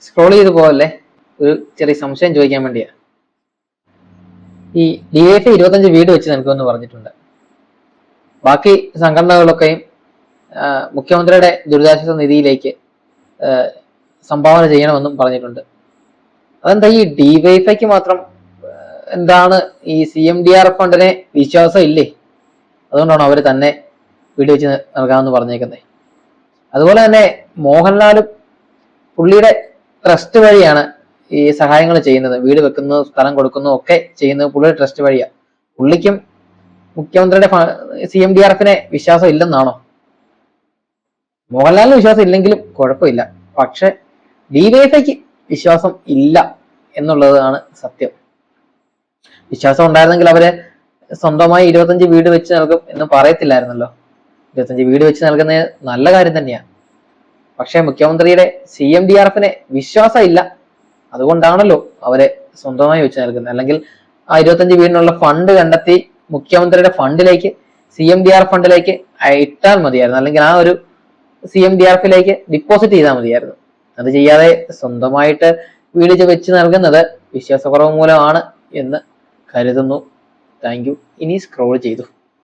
Scroll ചെയ്ത് പോകല്ലേ, ഒരു ചെറിയ സംശയം ചോദിക്കാൻ വേണ്ടിയാ. ഈ DYFI 25 വീട് വെച്ച് നൽകുമെന്ന് പറഞ്ഞിട്ടുണ്ട്. ബാക്കി സംഘടനകളൊക്കെയും മുഖ്യമന്ത്രിയുടെ ദുരിതാശ്വാസ നിധിയിലേക്ക് സംഭാവന ചെയ്യണമെന്നും പറഞ്ഞിട്ടുണ്ട്. അതെന്താ ഈ DYFIക്ക് മാത്രം എന്താണ് ഈ CMDRF ഫണ്ടിനെ വിശ്വാസം ഇല്ലേ? അതുകൊണ്ടാണ് അവർ തന്നെ വീട് വെച്ച് നൽകാമെന്ന് പറഞ്ഞേക്കുന്നത്. അതുപോലെ തന്നെ മോഹൻലാലും പുള്ളിയുടെ ട്രസ്റ്റ് വഴിയാണ് ഈ സഹായങ്ങൾ ചെയ്യുന്നത്. വീട് വെക്കുന്നു, സ്ഥലം കൊടുക്കുന്നു ഒക്കെ ചെയ്യുന്നത് പുള്ളിയുടെ ട്രസ്റ്റ് വഴിയാണ്. പുള്ളിക്കും മുഖ്യമന്ത്രിയുടെ CMDRFനെ വിശ്വാസം ഇല്ലെന്നാണോ? മോഹൻലാലിന് വിശ്വാസം ഇല്ലെങ്കിലും കുഴപ്പമില്ല, പക്ഷെ DYFIക്ക് വിശ്വാസം ഇല്ല എന്നുള്ളതാണ് സത്യം. വിശ്വാസം ഉണ്ടായിരുന്നെങ്കിൽ അവര് സ്വന്തമായി 25 വീട് വെച്ച് നൽകും എന്ന് പറയത്തില്ലായിരുന്നല്ലോ. 25 വീട് വെച്ച് നൽകുന്നത് നല്ല കാര്യം തന്നെയാണ്. പക്ഷെ മുഖ്യമന്ത്രിയുടെ CMDRFനെ വിശ്വാസം ഇല്ല, അതുകൊണ്ടാണല്ലോ അവരെ സ്വന്തമായി വെച്ച് നൽകുന്നത്. അല്ലെങ്കിൽ ആ 25 വീടിനുള്ള ഫണ്ട് കണ്ടെത്തി മുഖ്യമന്ത്രിയുടെ ഫണ്ടിലേക്ക്, CMDRF ഫണ്ടിലേക്ക് ഇട്ടാൽ മതിയായിരുന്നു. അല്ലെങ്കിൽ ആ ഒരു CMDRFിലേക്ക് ഡിപ്പോസിറ്റ് ചെയ്താൽ മതിയായിരുന്നു. അത് ചെയ്യാതെ സ്വന്തമായിട്ട് വീട് വെച്ച് നൽകുന്നത് വിശ്വാസക്കുറവ് മൂലമാണ് എന്ന് കരുതുന്നു. Thank you. ഇനി സ്ക്രോൾ ചെയ്തു.